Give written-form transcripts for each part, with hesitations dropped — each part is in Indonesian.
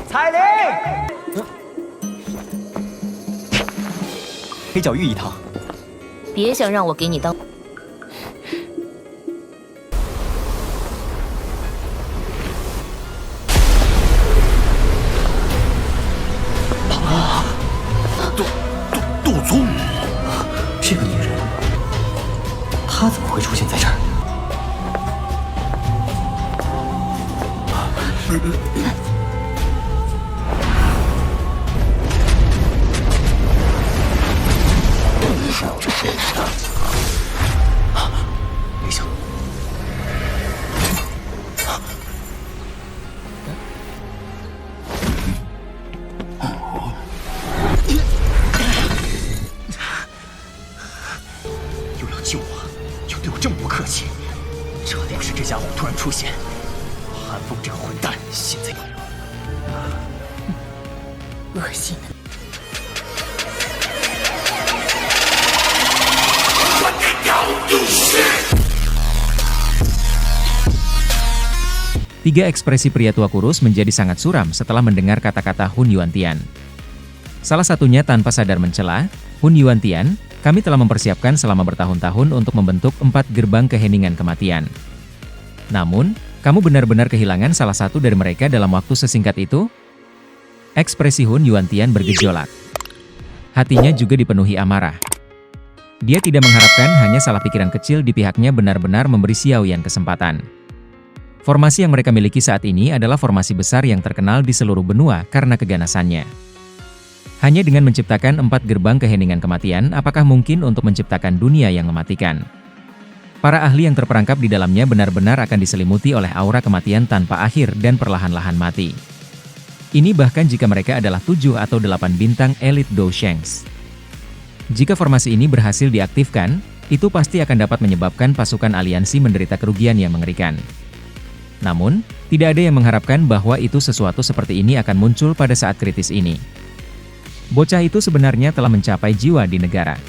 彩铃，黑角玉一趟。别想让我给你当。杜宗，这个女人，她怎么会出现在这儿？别想！又要救我，又对我这么不客气，这定是这家伙突然出现。韩风这个混蛋，现在恶心的。Tiga ekspresi pria tua kurus menjadi sangat suram setelah mendengar kata-kata Hun Yuantian. Salah satunya tanpa sadar mencela, Hun Yuantian, kami telah mempersiapkan selama bertahun-tahun untuk membentuk 4 gerbang keheningan kematian. Namun, kamu benar-benar kehilangan salah satu dari mereka dalam waktu sesingkat itu? Ekspresi Hun Yuantian bergejolak. Hatinya juga dipenuhi amarah. Dia tidak mengharapkan hanya salah pikiran kecil di pihaknya benar-benar memberi Xiaoyan kesempatan. Formasi yang mereka miliki saat ini adalah formasi besar yang terkenal di seluruh benua karena keganasannya. Hanya dengan menciptakan 4 gerbang keheningan kematian, apakah mungkin untuk menciptakan dunia yang mematikan? Para ahli yang terperangkap di dalamnya benar-benar akan diselimuti oleh aura kematian tanpa akhir dan perlahan-lahan mati. Ini bahkan jika mereka adalah 7 atau 8 bintang elit Doushengs. Jika formasi ini berhasil diaktifkan, itu pasti akan dapat menyebabkan pasukan aliansi menderita kerugian yang mengerikan. Namun, tidak ada yang mengharapkan bahwa itu sesuatu seperti ini akan muncul pada saat kritis ini. Bocah itu sebenarnya telah mencapai jiwa di negara.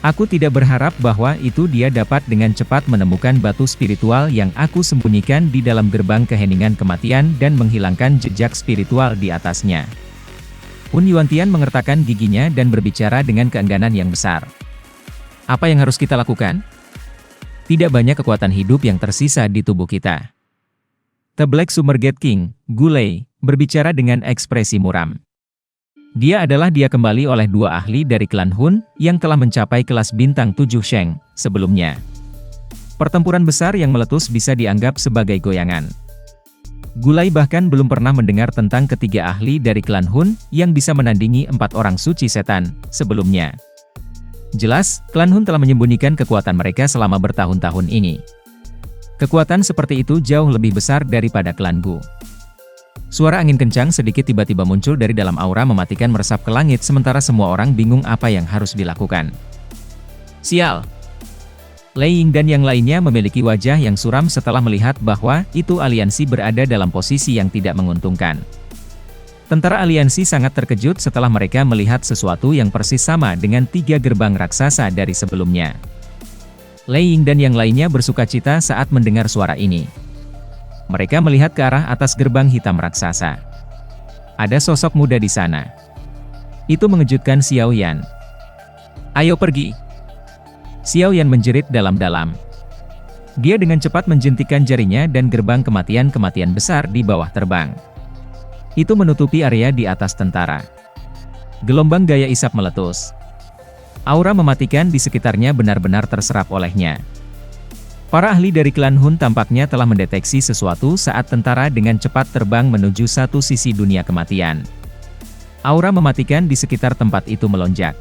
Aku tidak berharap bahwa itu dia dapat dengan cepat menemukan batu spiritual yang aku sembunyikan di dalam gerbang keheningan kematian dan menghilangkan jejak spiritual di atasnya. Hun Yuantian mengertakkan giginya dan berbicara dengan keengganan yang besar. Apa yang harus kita lakukan? Tidak banyak kekuatan hidup yang tersisa di tubuh kita. The Black Summergate King, Gulei, berbicara dengan ekspresi muram. Dia kembali oleh 2 ahli dari klan Hun, yang telah mencapai kelas bintang 7 Sheng, sebelumnya. Pertempuran besar yang meletus bisa dianggap sebagai goyangan. Gulai bahkan belum pernah mendengar tentang ketiga ahli dari klan Hun, yang bisa menandingi 4 orang suci setan, sebelumnya. Jelas, klan Hun telah menyembunyikan kekuatan mereka selama bertahun-tahun ini. Kekuatan seperti itu jauh lebih besar daripada klan Gu. Suara angin kencang sedikit tiba-tiba muncul dari dalam aura mematikan meresap ke langit sementara semua orang bingung apa yang harus dilakukan. Sial! Lei Ying dan yang lainnya memiliki wajah yang suram setelah melihat bahwa itu aliansi berada dalam posisi yang tidak menguntungkan. Tentara aliansi sangat terkejut setelah mereka melihat sesuatu yang persis sama dengan 3 gerbang raksasa dari sebelumnya. Lei Ying dan yang lainnya bersukacita saat mendengar suara ini. Mereka melihat ke arah atas gerbang hitam raksasa. Ada sosok muda di sana. Itu mengejutkan Xiaoyan. Ayo pergi! Xiaoyan menjerit dalam-dalam. Dia dengan cepat menjentikan jarinya dan gerbang kematian-kematian besar di bawah terbang. Itu menutupi area di atas tentara. Gelombang gaya isap meletus. Aura mematikan di sekitarnya benar-benar terserap olehnya. Para ahli dari klan Hun tampaknya telah mendeteksi sesuatu saat tentara dengan cepat terbang menuju satu sisi dunia kematian. Aura mematikan di sekitar tempat itu melonjak.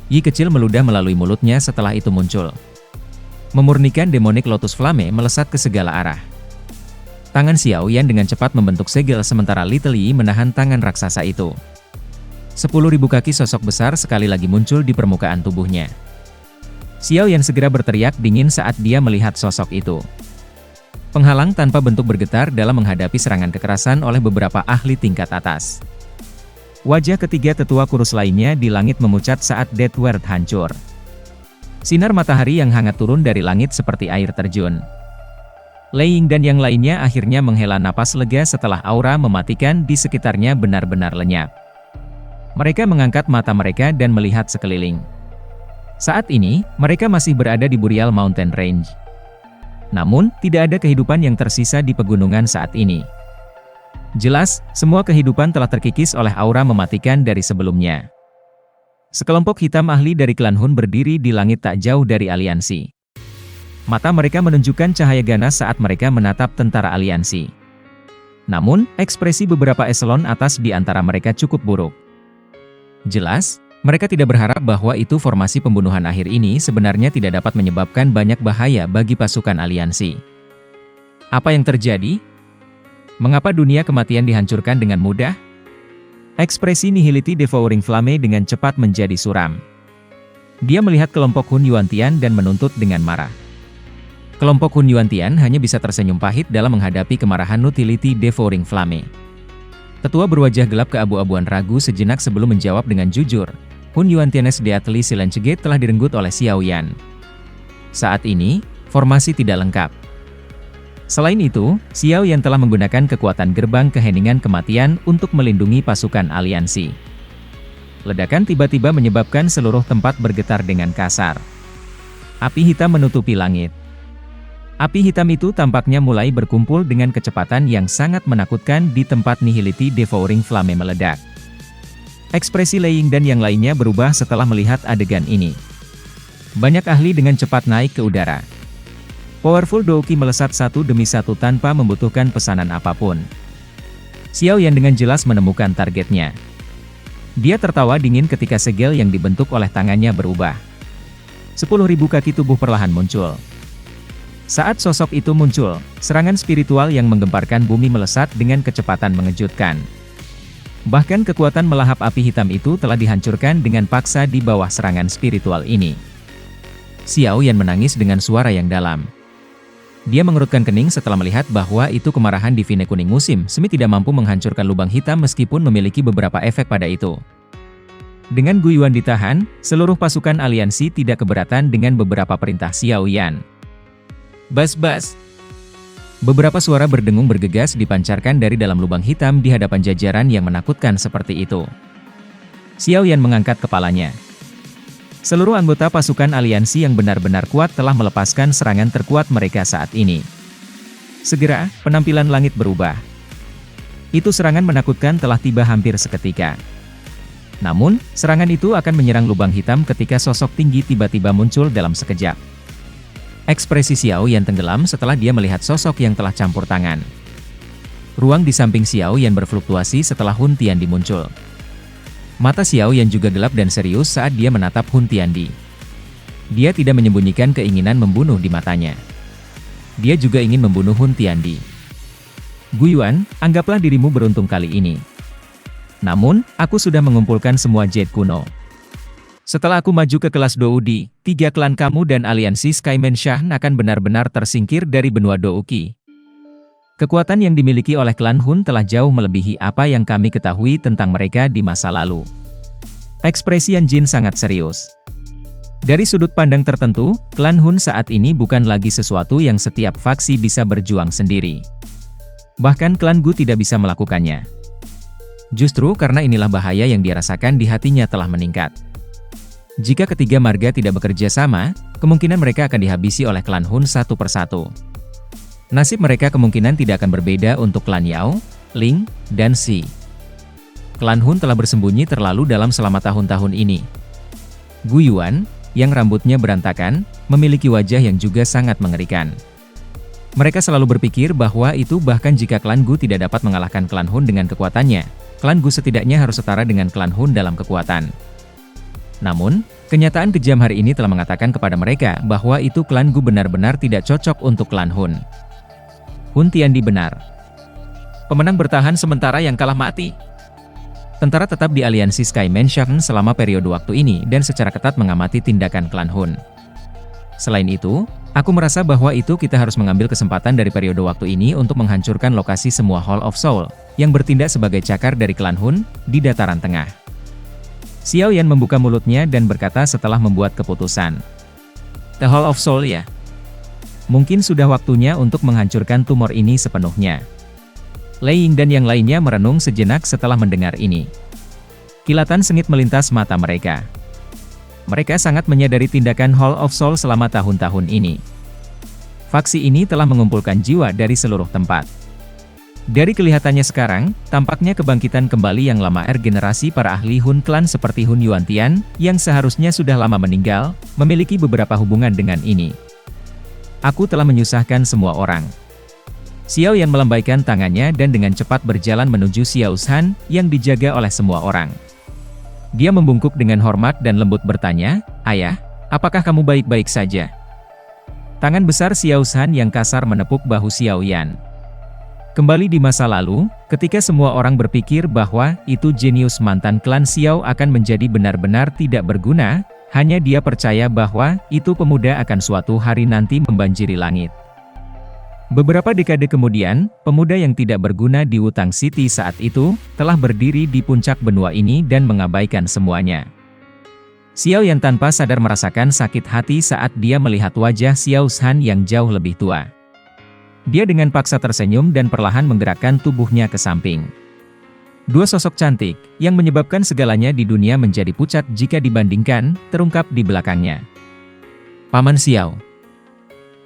Yi kecil meludah melalui mulutnya setelah itu muncul. Memurnikan demonic lotus flame melesat ke segala arah. Tangan Xiaoyan dengan cepat membentuk segel sementara Little Yi menahan tangan raksasa itu. 10.000 kaki sosok besar sekali lagi muncul di permukaan tubuhnya. Xiaoyan segera berteriak dingin saat dia melihat sosok itu. Penghalang tanpa bentuk bergetar dalam menghadapi serangan kekerasan oleh beberapa ahli tingkat atas. Wajah ketiga tetua kurus lainnya di langit memucat saat Death Ward hancur. Sinar matahari yang hangat turun dari langit seperti air terjun. Lei Ying dan yang lainnya akhirnya menghela napas lega setelah aura mematikan di sekitarnya benar-benar lenyap. Mereka mengangkat mata mereka dan melihat sekeliling. Saat ini, mereka masih berada di Burial Mountain Range. Namun, tidak ada kehidupan yang tersisa di pegunungan saat ini. Jelas, semua kehidupan telah terkikis oleh aura mematikan dari sebelumnya. Sekelompok hitam ahli dari klan Hun berdiri di langit tak jauh dari aliansi. Mata mereka menunjukkan cahaya ganas saat mereka menatap tentara aliansi. Namun, ekspresi beberapa eselon atas di antara mereka cukup buruk. Jelas, mereka tidak berharap bahwa itu formasi pembunuhan akhir ini sebenarnya tidak dapat menyebabkan banyak bahaya bagi pasukan aliansi. Apa yang terjadi? Mengapa dunia kematian dihancurkan dengan mudah? Ekspresi Nihility Devouring Flame dengan cepat menjadi suram. Dia melihat kelompok Hun Yuantian dan menuntut dengan marah. Kelompok Hun Yuantian hanya bisa tersenyum pahit dalam menghadapi kemarahan Nihility Devouring Flame. Tetua berwajah gelap keabu-abuan ragu sejenak sebelum menjawab dengan jujur. Hun Yuantianes de Atli Silencegate telah direnggut oleh Xiao Yan. Saat ini, formasi tidak lengkap. Selain itu, Xiao Yan telah menggunakan kekuatan gerbang keheningan kematian untuk melindungi pasukan aliansi. Ledakan tiba-tiba menyebabkan seluruh tempat bergetar dengan kasar. Api hitam menutupi langit. Api hitam itu tampaknya mulai berkumpul dengan kecepatan yang sangat menakutkan di tempat Nihility Devouring Flame meledak. Ekspresi Lei Ying dan yang lainnya berubah setelah melihat adegan ini. Banyak ahli dengan cepat naik ke udara. Powerful Douki melesat satu demi satu tanpa membutuhkan pesanan apapun. Xiao Yan dengan jelas menemukan targetnya. Dia tertawa dingin ketika segel yang dibentuk oleh tangannya berubah. 10.000 kaki tubuh perlahan muncul. Saat sosok itu muncul, serangan spiritual yang menggemparkan bumi melesat dengan kecepatan mengejutkan. Bahkan kekuatan melahap api hitam itu telah dihancurkan dengan paksa di bawah serangan spiritual ini. Xiao Yan menangis dengan suara yang dalam. Dia mengerutkan kening setelah melihat bahwa itu kemarahan divine kuning musim semi tidak mampu menghancurkan lubang hitam meskipun memiliki beberapa efek pada itu. Dengan Guyuan ditahan, seluruh pasukan aliansi tidak keberatan dengan beberapa perintah Xiao Yan. Bas-bas. Beberapa suara berdengung bergegas dipancarkan dari dalam lubang hitam di hadapan jajaran yang menakutkan seperti itu. Xiao Yan mengangkat kepalanya. Seluruh anggota pasukan aliansi yang benar-benar kuat telah melepaskan serangan terkuat mereka saat ini. Segera, penampilan langit berubah. Itu serangan menakutkan telah tiba hampir seketika. Namun, serangan itu akan menyerang lubang hitam ketika sosok tinggi tiba-tiba muncul dalam sekejap. Ekspresi Xiao Yan tenggelam setelah dia melihat sosok yang telah campur tangan. Ruang di samping Xiao Yan berfluktuasi setelah Hun Tiandi muncul. Mata Xiao Yan juga gelap dan serius saat dia menatap Hun Tiandi. Dia tidak menyembunyikan keinginan membunuh di matanya. Dia juga ingin membunuh Hun Tiandi. Guyuan, anggaplah dirimu beruntung kali ini. Namun, aku sudah mengumpulkan semua Jade kuno. Setelah aku maju ke kelas Doudi, 3 klan kamu dan aliansi Skyman Shah akan benar-benar tersingkir dari benua Douki. Kekuatan yang dimiliki oleh klan Hun telah jauh melebihi apa yang kami ketahui tentang mereka di masa lalu. Ekspresi Yan Jin sangat serius. Dari sudut pandang tertentu, klan Hun saat ini bukan lagi sesuatu yang setiap faksi bisa berjuang sendiri. Bahkan klan Gu tidak bisa melakukannya. Justru karena inilah bahaya yang dia rasakan di hatinya telah meningkat. Jika ketiga marga tidak bekerja sama, kemungkinan mereka akan dihabisi oleh klan Hun satu persatu. Nasib mereka kemungkinan tidak akan berbeda untuk klan Yao, Ling, dan Xi. Klan Hun telah bersembunyi terlalu dalam selama tahun-tahun ini. Guyuan, yang rambutnya berantakan, memiliki wajah yang juga sangat mengerikan. Mereka selalu berpikir bahwa itu bahkan jika klan Gu tidak dapat mengalahkan klan Hun dengan kekuatannya, klan Gu setidaknya harus setara dengan klan Hun dalam kekuatan. Namun, kenyataan kejam hari ini telah mengatakan kepada mereka bahwa itu klan Gu benar-benar tidak cocok untuk klan Hun. Hun Tiandi benar. Pemenang bertahan sementara yang kalah mati. Tentara tetap di aliansi Skyman Shah selama periode waktu ini dan secara ketat mengamati tindakan klan Hun. Selain itu, aku merasa bahwa kita harus mengambil kesempatan dari periode waktu ini untuk menghancurkan lokasi semua Hall of Soul, yang bertindak sebagai cakar dari klan Hun, di dataran tengah. Xiao Yan membuka mulutnya dan berkata setelah membuat keputusan. The Hall of Soul ya? mungkin sudah waktunya untuk menghancurkan tumor ini sepenuhnya. Lei Ying dan yang lainnya merenung sejenak setelah mendengar ini. Kilatan sengit melintas mata mereka. Mereka sangat menyadari tindakan Hall of Soul selama tahun-tahun ini. Faksi ini telah mengumpulkan jiwa dari seluruh tempat. Dari kelihatannya sekarang, tampaknya kebangkitan kembali yang lama generasi para ahli Hun Clan seperti Hun Yuantian, yang seharusnya sudah lama meninggal, memiliki beberapa hubungan dengan ini. Aku telah menyusahkan semua orang. Xiao Yan melambaikan tangannya dan dengan cepat berjalan menuju Xiao Shan, yang dijaga oleh semua orang. Dia membungkuk dengan hormat dan lembut bertanya, "Ayah, apakah kamu baik-baik saja?" Tangan besar Xiao Shan yang kasar menepuk bahu Xiao Yan. Kembali di masa lalu, ketika semua orang berpikir bahwa itu jenius mantan klan Xiao akan menjadi benar-benar tidak berguna, hanya dia percaya bahwa itu pemuda akan suatu hari nanti membanjiri langit. Beberapa dekade kemudian, pemuda yang tidak berguna di Wutang City saat itu, telah berdiri di puncak benua ini dan mengabaikan semuanya. Xiao Yan tanpa sadar merasakan sakit hati saat dia melihat wajah Xiao Shan yang jauh lebih tua. Dia dengan paksa tersenyum dan perlahan menggerakkan tubuhnya ke samping. Dua sosok cantik, yang menyebabkan segalanya di dunia menjadi pucat jika dibandingkan, terungkap di belakangnya. Paman Xiao.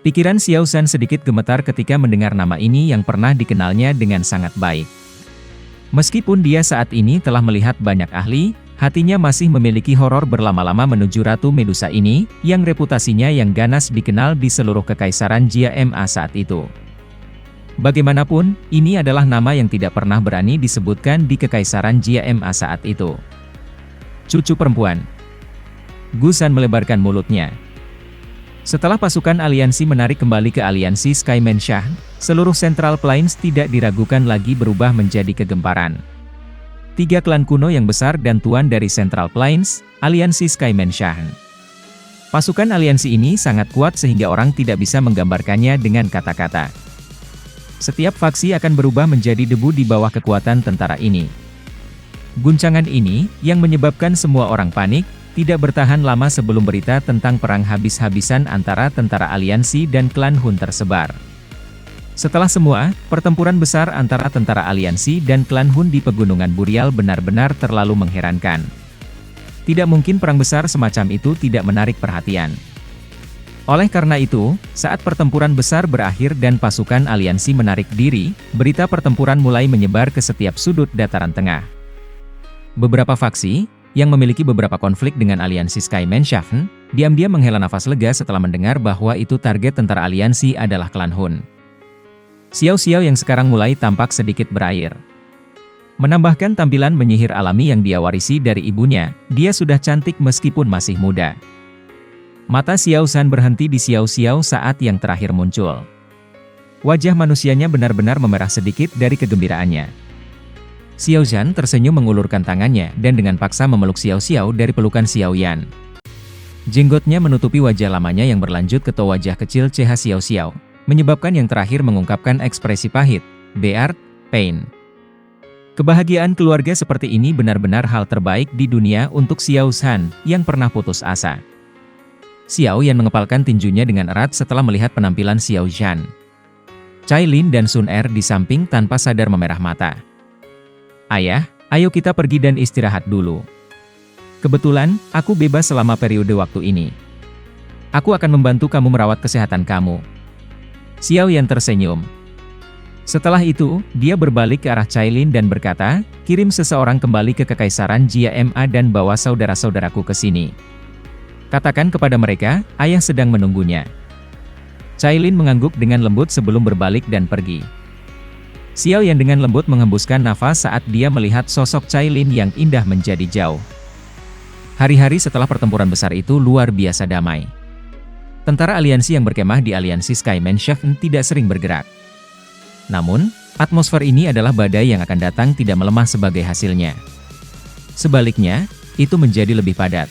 Pikiran Xiao Shan sedikit gemetar ketika mendengar nama ini yang pernah dikenalnya dengan sangat baik. Meskipun dia saat ini telah melihat banyak ahli, hatinya masih memiliki horor berlama-lama menuju Ratu Medusa ini, yang reputasinya yang ganas dikenal di seluruh kekaisaran Jia Ma saat itu. Bagaimanapun, ini adalah nama yang tidak pernah berani disebutkan di kekaisaran Jia Ma saat itu. Cucu perempuan. Gu Shan melebarkan mulutnya. Setelah pasukan aliansi menarik kembali ke aliansi Sky Mansion, seluruh Central Plains tidak diragukan lagi berubah menjadi kegemparan. Tiga klan kuno yang besar dan tuan dari Central Plains, aliansi Sky Mansion. Pasukan aliansi ini sangat kuat sehingga orang tidak bisa menggambarkannya dengan kata-kata. Setiap faksi akan berubah menjadi debu di bawah kekuatan tentara ini. Guncangan ini, yang menyebabkan semua orang panik, tidak bertahan lama sebelum berita tentang perang habis-habisan antara tentara aliansi dan klan Hun tersebar. Setelah semua, pertempuran besar antara tentara aliansi dan klan Hun di Pegunungan Burial benar-benar terlalu mengherankan. Tidak mungkin perang besar semacam itu tidak menarik perhatian. Oleh karena itu, saat pertempuran besar berakhir dan pasukan aliansi menarik diri, berita pertempuran mulai menyebar ke setiap sudut dataran tengah. Beberapa faksi, yang memiliki beberapa konflik dengan aliansi Sky Mansion, diam-diam menghela nafas lega setelah mendengar bahwa itu target tentara aliansi adalah klan Hun. Xiao yang sekarang mulai tampak sedikit berair. Menambahkan tampilan menyihir alami yang dia warisi dari ibunya, dia sudah cantik meskipun masih muda. Mata Xiao Shan berhenti di Xiao saat yang terakhir muncul. Wajah manusianya benar-benar memerah sedikit dari kegembiraannya. Xiao Shan tersenyum mengulurkan tangannya dan dengan paksa memeluk Xiao dari pelukan Xiao Yan. Jenggotnya menutupi wajah lamanya yang berlanjut ke wajah kecil CH Xiao, menyebabkan yang terakhir mengungkapkan ekspresi pahit, beard, pain. Kebahagiaan keluarga seperti ini benar-benar hal terbaik di dunia untuk Xiao Shan yang pernah putus asa. Xiao Yan mengepalkan tinjunya dengan erat setelah melihat penampilan Xiao Shan. Cai Lin dan Sun Er di samping tanpa sadar memerah mata. Ayah, ayo kita pergi dan istirahat dulu. Kebetulan, aku bebas selama periode waktu ini. Aku akan membantu kamu merawat kesehatan kamu. Xiao Yan tersenyum. Setelah itu, dia berbalik ke arah Cai Lin dan berkata, kirim seseorang kembali ke Kekaisaran Jia Ma dan bawa saudara-saudaraku ke sini. Katakan kepada mereka, ayah sedang menunggunya. Cai Lin mengangguk dengan lembut sebelum berbalik dan pergi. Xiao Yan dengan lembut menghembuskan nafas saat dia melihat sosok Cai Lin yang indah menjadi jauh. Hari-hari setelah pertempuran besar itu luar biasa damai. Tentara aliansi yang berkemah di aliansi Sky Mansion tidak sering bergerak. Namun, atmosfer ini adalah badai yang akan datang tidak melemah sebagai hasilnya. Sebaliknya, itu menjadi lebih padat.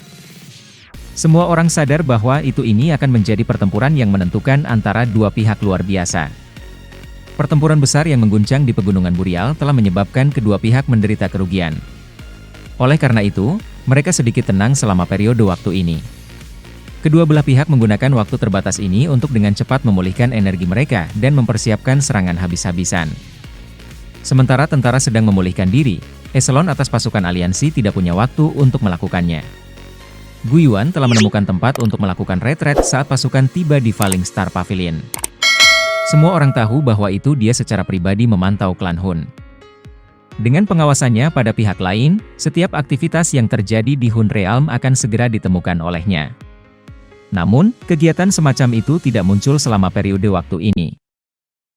Semua orang sadar bahwa ini akan menjadi pertempuran yang menentukan antara dua pihak luar biasa. Pertempuran besar yang mengguncang di Pegunungan Burial telah menyebabkan kedua pihak menderita kerugian. Oleh karena itu, mereka sedikit tenang selama periode waktu ini. Kedua belah pihak menggunakan waktu terbatas ini untuk dengan cepat memulihkan energi mereka dan mempersiapkan serangan habis-habisan. Sementara tentara sedang memulihkan diri, eselon atas pasukan aliansi tidak punya waktu untuk melakukannya. Guiyuan telah menemukan tempat untuk melakukan retret saat pasukan tiba di Falling Star Pavilion. Semua orang tahu bahwa itu dia secara pribadi memantau klan Hun. Dengan pengawasannya pada pihak lain, setiap aktivitas yang terjadi di Hun Realm akan segera ditemukan olehnya. Namun, kegiatan semacam itu tidak muncul selama periode waktu ini.